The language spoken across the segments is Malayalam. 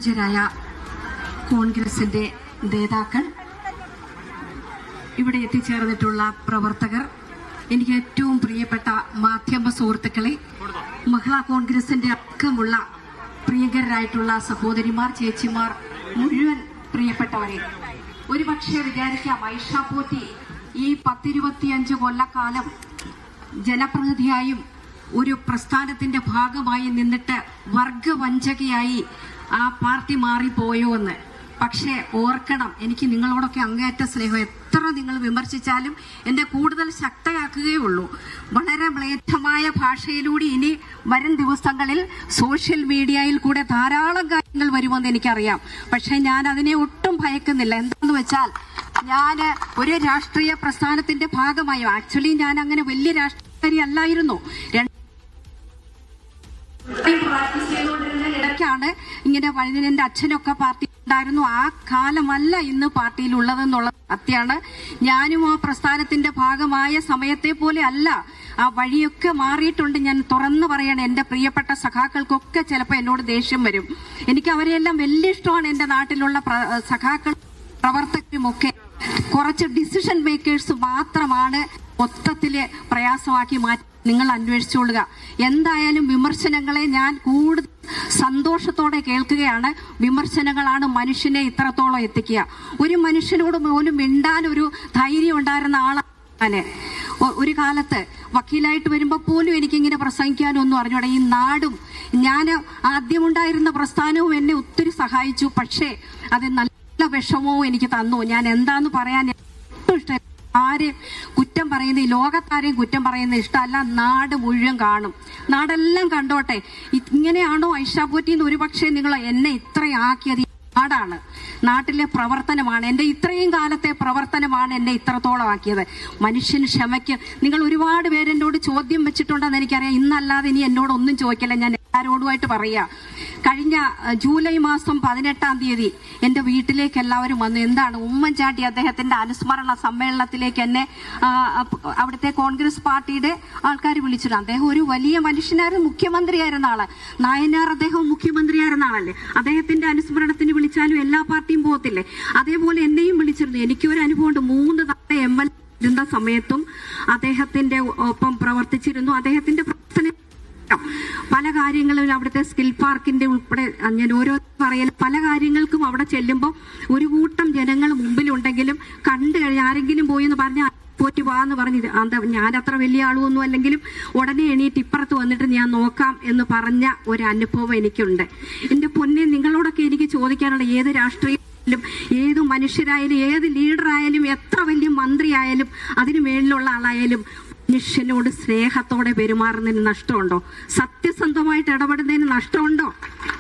പൂജ്യരായ കോൺഗ്രസിന്റെ നേതാക്കൾ, ഇവിടെ എത്തിച്ചേർന്നിട്ടുള്ള പ്രവർത്തകർ, എനിക്ക് ഏറ്റവും പ്രിയപ്പെട്ട മാധ്യമ സുഹൃത്തുക്കളെ, മഹിളാ കോൺഗ്രസിന്റെ അടക്കമുള്ള പ്രിയങ്കരായിട്ടുള്ള സഹോദരിമാർ, ചേച്ചിമാർ, മുഴുവൻ പ്രിയപ്പെട്ടവരെ, ഒരുപക്ഷെ വിചാരിക്കാം ഐഷ പോറ്റി ഈ 10-25 കൊല്ലക്കാലം ജനപ്രതിനിധിയായും ഒരു പ്രസ്ഥാനത്തിന്റെ ഭാഗമായി നിന്നിട്ട് വർഗവഞ്ചകയായി ആ പാർട്ടി മാറിപ്പോയോ എന്ന്. പക്ഷേ ഓർക്കണം, എനിക്ക് നിങ്ങളോടൊക്കെ അങ്ങേയറ്റ സ്നേഹം. എത്ര നിങ്ങൾ വിമർശിച്ചാലും എന്നെ കൂടുതൽ ശക്തയാക്കുകയുള്ളൂ. വളരെ മ്ലേച്ഛമായ ഭാഷയിലൂടെ ഇനി വരും ദിവസങ്ങളിൽ സോഷ്യൽ മീഡിയയിൽ കൂടെ ധാരാളം കാര്യങ്ങൾ വരുമെന്ന് എനിക്കറിയാം. പക്ഷെ ഞാൻ അതിനെ ഒട്ടും ഭയക്കുന്നില്ല. എന്താണെന്ന് വെച്ചാൽ, ഞാൻ ഒരു രാഷ്ട്രീയ പ്രസ്ഥാനത്തിന്റെ ഭാഗമായി, ആക്ച്വലി ഞാൻ അങ്ങനെ വലിയ രാഷ്ട്രീയക്കാരി അല്ലായിരുന്നു. പ്രാക്ടീസ് ചെയ്തുകൊണ്ടിരുന്ന ഇടയ്ക്കാണ് ഇങ്ങനെ എന്റെ അച്ഛനൊക്കെ പാർട്ടി ഉണ്ടായിരുന്നു. ആ കാലമല്ല ഇന്ന് പാർട്ടിയിലുള്ളതെന്നുള്ള സത്യമാണ്. ഞാനും ആ പ്രസ്ഥാനത്തിന്റെ ഭാഗമായ സമയത്തെ പോലെ അല്ല. ആ വഴിയൊക്കെ മാറിയിട്ടുണ്ട്. ഞാൻ തുറന്നു പറയണം, എന്റെ പ്രിയപ്പെട്ട സഖാക്കൾക്കൊക്കെ ചിലപ്പോൾ എന്നോട് ദേഷ്യം വരും. എനിക്ക് അവരെല്ലാം വലിയ ഇഷ്ടമാണ്. എന്റെ നാട്ടിലുള്ള സഖാക്കൾ, പ്രവർത്തകരുമൊക്കെ കുറച്ച് ഡിസിഷൻ മേക്കേഴ്സ് മാത്രമാണ് മൊത്തത്തില് പ്രയാസമാക്കി മാറ്റി. നിങ്ങൾ അന്വേഷിച്ചോളുക. എന്തായാലും വിമർശനങ്ങളെ ഞാൻ കൂടുതൽ സന്തോഷത്തോടെ കേൾക്കുകയാണ്. വിമർശനങ്ങളാണ് മനുഷ്യനെ ഇത്രത്തോളം എത്തിക്കുക. ഒരു മനുഷ്യനോട് പോലും മിണ്ടാൻ ഒരു ധൈര്യം ഉണ്ടായിരുന്ന ആളാണ്. ഒരു കാലത്ത് വക്കീലായിട്ട് വരുമ്പോൾ പോലും എനിക്കിങ്ങനെ പ്രസംഗിക്കാനൊന്നും അറിഞ്ഞൂടാ. ഈ നാടും ഞാൻ ആദ്യമുണ്ടായിരുന്ന പ്രസ്ഥാനവും എന്നെ ഒത്തിരി സഹായിച്ചു. പക്ഷേ അത് നല്ല വിഷമവും എനിക്ക് തന്നു. ഞാൻ എന്താന്ന് പറയാൻ ഏറ്റവും ഇഷ്ടം, ആരെയും കുറ്റം പറയുന്ന, ഈ ലോകത്താരെയും കുറ്റം പറയുന്ന ഇഷ്ടമല്ല. നാട് മുഴുവൻ കാണും, നാടെല്ലാം കണ്ടോട്ടെ. ഇങ്ങനെയാണോ ഐഷ പോറ്റിന്ന് ഒരുപക്ഷെ നിങ്ങൾ എന്നെ ഇത്രയാക്കിയത്? നാടാണ്, നാട്ടിലെ പ്രവർത്തനമാണ്, എന്റെ ഇത്രയും കാലത്തെ പ്രവർത്തനമാണ് എന്നെ ഇത്രത്തോളം ആക്കിയത്. മനുഷ്യന് ക്ഷമയ്ക്ക് നിങ്ങൾ ഒരുപാട് പേര് എന്നോട് ചോദ്യം വെച്ചിട്ടുണ്ടെന്ന് എനിക്കറിയാം. ഇന്നല്ലാതെ ഇനി എന്നോടൊന്നും ചോദിക്കില്ല. ഞാൻ എല്ലാവരോടുമായിട്ട് പറയാ, കഴിഞ്ഞ ജൂലൈ മാസം 18-ാം തീയതി എന്റെ വീട്ടിലേക്ക് എല്ലാവരും വന്നു. എന്താണ്, ഉമ്മൻചാണ്ടി അദ്ദേഹത്തിന്റെ അനുസ്മരണ സമ്മേളനത്തിലേക്ക് എന്നെ അവിടുത്തെ കോൺഗ്രസ് പാർട്ടിയുടെ ആൾക്കാർ വിളിച്ചിട്ടുണ്ട്. അദ്ദേഹം ഒരു വലിയ മനുഷ്യനായിരുന്നു, മുഖ്യമന്ത്രിയായിരുന്ന ആള്. നായനാർ അദ്ദേഹം മുഖ്യമന്ത്രിയായിരുന്ന ആളല്ലേ. അദ്ദേഹത്തിന്റെ അനുസ്മരണത്തിന് വിളിച്ചാലും എല്ലാ പാർട്ടിയും പോകത്തില്ലേ? അതേപോലെ എന്നെയും വിളിച്ചിരുന്നു. എനിക്കൊരു അനുഭവമുണ്ട്. 3 തവണ MLA ഇരുന്ന സമയത്തും അദ്ദേഹത്തിന്റെ ഒപ്പം പ്രവർത്തിച്ചിരുന്നു. അദ്ദേഹത്തിന്റെ പ്രവർത്തനം പല കാര്യങ്ങളും, അവിടുത്തെ സ്കിൽ പാർക്കിന്റെ ഉൾപ്പെടെ ഞാൻ ഓരോ പറയൽ, പല കാര്യങ്ങൾക്കും അവിടെ ചെല്ലുമ്പോൾ ഒരു കൂട്ടം ജനങ്ങൾ മുമ്പിലുണ്ടെങ്കിലും കണ്ടു കഴിഞ്ഞാൽ ആരെങ്കിലും പോയി എന്ന് പറഞ്ഞാൽ പോറ്റി പോവാന്ന് പറഞ്ഞ്, ഞാൻ അത്ര വലിയ ആളുമൊന്നും അല്ലെങ്കിലും ഉടനെ എണീറ്റ് ഇപ്പുറത്ത് വന്നിട്ട് ഞാൻ നോക്കാം എന്ന് പറഞ്ഞ ഒരു അനുഭവം എനിക്കുണ്ട്. എന്റെ പൊന്നെ, നിങ്ങളോടൊക്കെ എനിക്ക് ചോദിക്കാനുള്ള, ഏത് രാഷ്ട്രീയത്തിലും, ഏത് മനുഷ്യരായാലും, ഏത് ലീഡറായാലും, എത്ര വലിയ മന്ത്രിയായാലും, അതിനു മേളിലുള്ള ആളായാലും, മനുഷ്യനോട് സ്നേഹത്തോടെ പെരുമാറുന്നതിന് നഷ്ടമുണ്ടോ? സത്യസന്ധമായിട്ട് ഇടപെടുന്നതിന് നഷ്ടമുണ്ടോ?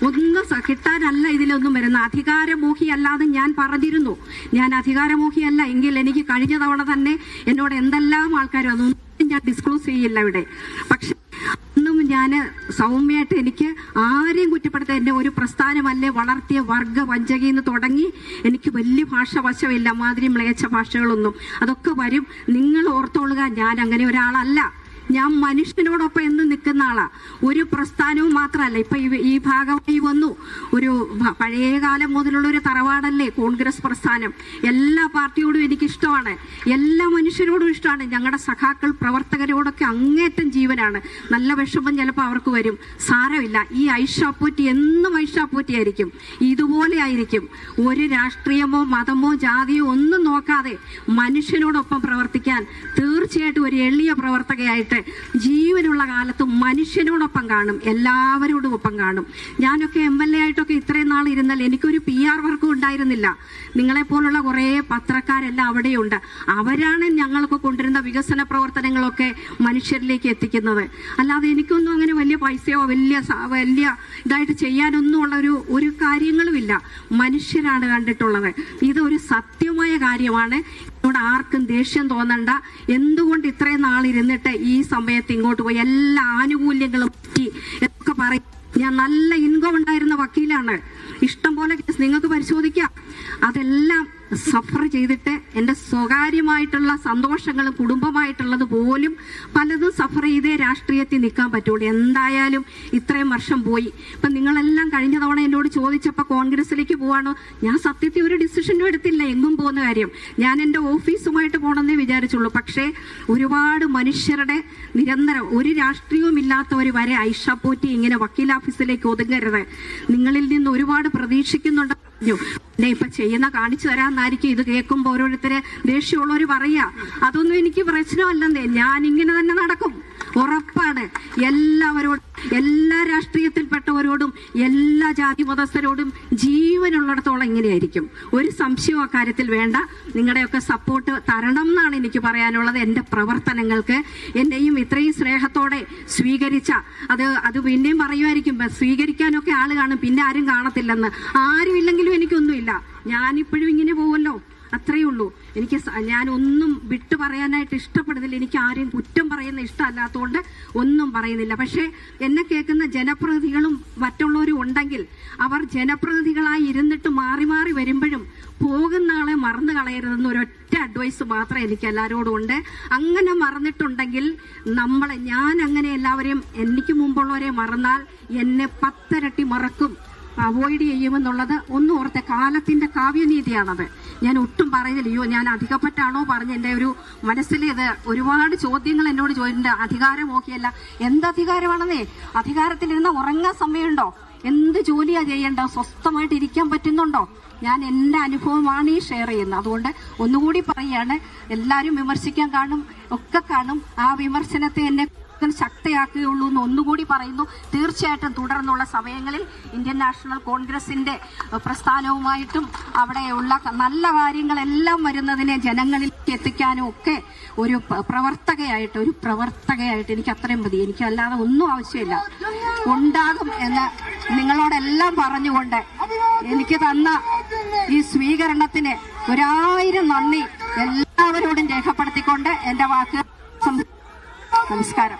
ഒന്നും കിട്ടാനല്ല ഇതിലൊന്നും വരുന്ന. അധികാരമോഹിയല്ലാതെ ഞാൻ പറഞ്ഞിരുന്നു. ഞാൻ അധികാരമോഹിയല്ല എങ്കിൽ എനിക്ക് കഴിഞ്ഞ തവണ തന്നെ എന്നോട് എന്തെല്ലാം ആൾക്കാരും, അതൊന്നും ഞാൻ ഡിസ്ക്ലോസ് ചെയ്യില്ല ഇവിടെ. പക്ഷെ ഒന്നും ഞാൻ സൗമ്യമായിട്ട്, എനിക്ക് ആരെയും കുറ്റപ്പെടുത്താൻ, എന്നെ ഒരു പ്രസ്ഥാനമല്ലേ വളർത്തിയ വർഗ വഞ്ചകയെന്ന് തുടങ്ങി എനിക്ക് വലിയ ഭാഷ വശമില്ല. മാതിരി മ്ലേച്ഛ ഭാഷകളൊന്നും അതൊക്കെ വരും. നിങ്ങൾ ഓർത്തോളുക, ഞാൻ അങ്ങനെ ഒരാളല്ല. ഞാൻ മനുഷ്യനോടൊപ്പം എന്ന് നിൽക്കുന്ന ആളാ. ഒരു പ്രസ്ഥാനവും മാത്രമല്ല. ഇപ്പൊ ഈ ഭാഗമായി വന്നു, ഒരു പഴയ കാലം മുതലുള്ള ഒരു തറവാടല്ലേ കോൺഗ്രസ് പ്രസ്ഥാനം. എല്ലാ പാർട്ടിയോടും എനിക്ക് ഇഷ്ടമാണ്, എല്ലാ മനുഷ്യരോടും ഇഷ്ടമാണ്. ഞങ്ങളുടെ സഖാക്കൾ, പ്രവർത്തകരോടൊക്കെ അങ്ങേറ്റം ജീവനാണ്. നല്ല വിഷമം ചിലപ്പോൾ അവർക്ക് വരും, സാരമില്ല. ഈ ഐഷ പോറ്റി എന്നും ഐഷ പോറ്റി ആയിരിക്കും, ഇതുപോലെ ആയിരിക്കും. ഒരു രാഷ്ട്രീയമോ മതമോ ജാതിയോ ഒന്നും നോക്കാതെ മനുഷ്യനോടൊപ്പം പ്രവർത്തിക്കാൻ തീർച്ചയായിട്ടും ഒരു എളിയ പ്രവർത്തകയായിട്ട് ജീവനുള്ള കാലത്ത് മനുഷ്യനോടൊപ്പം കാണും, എല്ലാവരോടും ഒപ്പം കാണും. ഞാനൊക്കെ MLA ആയിട്ടൊക്കെ ഇത്രയും നാൾ ഇരുന്നാൽ എനിക്കൊരു PR വർക്കും ഉണ്ടായിരുന്നില്ല. നിങ്ങളെപ്പോലുള്ള കുറേ പത്രക്കാരെല്ലാം അവിടെയുണ്ട്. അവരാണ് ഞങ്ങൾക്ക് കൊണ്ടുവരുന്ന വികസന പ്രവർത്തനങ്ങളൊക്കെ മനുഷ്യരിലേക്ക് എത്തിക്കുന്നത്. അല്ലാതെ എനിക്കൊന്നും അങ്ങനെ വലിയ പൈസയോ വലിയ ഇതായിട്ട് ചെയ്യാനൊന്നും ഉള്ള ഒരു കാര്യങ്ങളുമില്ല. മനുഷ്യരാണ് കണ്ടിട്ടുള്ളത്. ഇതൊരു സത്യമായ കാര്യമാണ്. ഇവിടെ ആർക്കും ദേഷ്യം തോന്നണ്ട. എന്തുകൊണ്ട് ഇത്രയും നാളിരുന്നിട്ട് ഈ സമയത്ത് ഇങ്ങോട്ട് പോയി എല്ലാ ആനുകൂല്യങ്ങളും ഒക്കെ പറയും. ഞാൻ നല്ല ഇൻകം ഉണ്ടായിരുന്ന വക്കീലാണ്. ഇഷ്ടം പോലെ കേസ് നിങ്ങൾക്ക് പരിശോധിക്കാം. അതെല്ലാം സഫർ ചെയ്തിട്ട് എൻ്റെ സ്വകാര്യമായിട്ടുള്ള സന്തോഷങ്ങളും കുടുംബമായിട്ടുള്ളത് പോലും പലതും സഫർ ചെയ്തേ രാഷ്ട്രീയത്തിൽ നിൽക്കാൻ പറ്റുള്ളൂ. എന്തായാലും ഇത്രയും വർഷം പോയി. ഇപ്പം നിങ്ങളെല്ലാം കഴിഞ്ഞ തവണ എന്നോട് ചോദിച്ചപ്പോൾ കോൺഗ്രസിലേക്ക് പോവാണോ, ഞാൻ സത്യത്തിൽ ഒരു ഡിസിഷനും എടുത്തില്ല എങ്ങും പോകുന്ന കാര്യം. ഞാൻ എൻ്റെ ഓഫീസുമായിട്ട് പോകണമെന്നേ വിചാരിച്ചുള്ളൂ. പക്ഷേ ഒരുപാട് മനുഷ്യരുടെ നിരന്തരം ഒരു രാഷ്ട്രീയവും ഇല്ലാത്തവർ വരെ ഐഷ പോറ്റി ഇങ്ങനെ വക്കീൽ ഓഫീസിലേക്ക് ഒതുങ്ങരുത്, നിങ്ങളിൽ നിന്ന് ഒരുപാട് പ്രതീക്ഷിക്കുന്നുണ്ട്. ഇപ്പൊ ചെയ്യുന്ന കാണിച്ചു തരാമെന്നായിരിക്കും ഇത് കേൾക്കുമ്പോൾ ഓരോരുത്തരെ ദേഷ്യമുള്ളവർ പറയാ. അതൊന്നും എനിക്ക് പ്രശ്നമല്ലെന്നേ, ഞാൻ ഇങ്ങനെ തന്നെ നടക്കും, ഉറപ്പാണ്. എല്ലാവരോടും, എല്ലാ രാഷ്ട്രീയത്തിൽപ്പെട്ടവരോടും, എല്ലാ ജാതി മതസ്ഥരോടും ജീവനുള്ളിടത്തോളം ഇങ്ങനെയായിരിക്കും. ഒരു സംശയവും അക്കാര്യത്തിൽ വേണ്ട. നിങ്ങളുടെയൊക്കെ സപ്പോർട്ട് തരണം എന്നാണ് എനിക്ക് പറയാനുള്ളത്. എൻ്റെ പ്രവർത്തനങ്ങൾക്ക് എന്നെയും ഇത്രയും സ്നേഹത്തോടെ സ്വീകരിച്ച അത് പിന്നെയും പറയുമായിരിക്കും, സ്വീകരിക്കാനൊക്കെ ആള് കാണും, പിന്നെ ആരും കാണത്തില്ലെന്ന്. ആരും ഇല്ലെങ്കിലും എനിക്കൊന്നുമില്ല, ഞാനിപ്പോഴും ഇങ്ങനെ പോവല്ലോ, അത്രയേ ഉള്ളൂ. ഞാനൊന്നും വിട്ടു പറയാനായിട്ട് ഇഷ്ടപ്പെടുന്നില്ല. എനിക്ക് ആരെയും കുറ്റം പറയുന്ന ഇഷ്ടമല്ലാത്തതുകൊണ്ട് ഒന്നും പറയുന്നില്ല. പക്ഷേ എന്നെ കേൾക്കുന്ന ജനപ്രതിനിധികളും മറ്റുള്ളവരും ഉണ്ടെങ്കിൽ അവർ ജനപ്രതിനിധികളായി ഇരുന്നിട്ട് മാറി മാറി വരുമ്പോഴും പോകുന്ന ആളെ മറന്നു കളയരുതെന്ന് ഒരൊറ്റ അഡ്വൈസ് മാത്രമേ എനിക്ക് എല്ലാവരോടും ഉണ്ട്. അങ്ങനെ മറന്നിട്ടുണ്ടെങ്കിൽ ഞാൻ അങ്ങനെ എല്ലാവരെയും എനിക്ക് മുമ്പുള്ളവരെ മറന്നാൽ എന്നെ 10 ഇരട്ടി മറക്കും, അവോയ്ഡ് ചെയ്യുമെന്നുള്ളത് ഒന്നും ഓർത്തെ. കാലത്തിന്റെ കാവ്യനീതിയാണത്. ഞാൻ ഒട്ടും പറയുന്നില്ല, അയ്യോ ഞാൻ അധികപ്പറ്റാണോ പറഞ്ഞ് എൻ്റെ ഒരു മനസ്സിൽ ഇത് ഒരുപാട് ചോദ്യങ്ങൾ എന്നോട് ചോദിച്ചിട്ടുണ്ട്. അധികാരം നോക്കിയല്ല, എന്ത് അധികാരമാണെന്നേ? അധികാരത്തിലിരുന്ന ഉറങ്ങാൻ സമയമുണ്ടോ? എന്ത് ജോലിയാ ചെയ്യേണ്ട? സ്വസ്ഥമായിട്ട് ഇരിക്കാൻ പറ്റുന്നുണ്ടോ? ഞാൻ എൻ്റെ അനുഭവമാണ് ഈ ഷെയർ ചെയ്യുന്നത്. അതുകൊണ്ട് ഒന്നുകൂടി പറയുകയാണ്, എല്ലാവരും വിമർശിക്കാൻ കാണും, ഒക്കെ കാണും. ആ വിമർശനത്തെ എന്നെ ശക്തിയാക്കുകയുള്ളൂ എന്ന് ഒന്നുകൂടി പറയുന്നു. തീർച്ചയായിട്ടും തുടർന്നുള്ള സമയങ്ങളിൽ ഇന്ത്യൻ നാഷണൽ കോൺഗ്രസിന്റെ പ്രസ്ഥാനവുമായിട്ടും അവിടെയുള്ള നല്ല കാര്യങ്ങളെല്ലാം വരുന്നതിനെ ജനങ്ങളിലേക്ക് എത്തിക്കാനും ഒക്കെ ഒരു പ്രവർത്തകയായിട്ട് എനിക്ക് അത്രയും മതി. എനിക്ക് അല്ലാതെ ഒന്നും ആവശ്യമില്ല. ഉണ്ടാകും എന്ന് നിങ്ങളോടെല്ലാം പറഞ്ഞുകൊണ്ട് എനിക്ക് തന്ന ഈ സ്വീകരണത്തിന് 1000 നന്ദി എല്ലാവരോടും രേഖപ്പെടുത്തിക്കൊണ്ട് എൻ്റെ വാക്ക് നമസ്കാരം.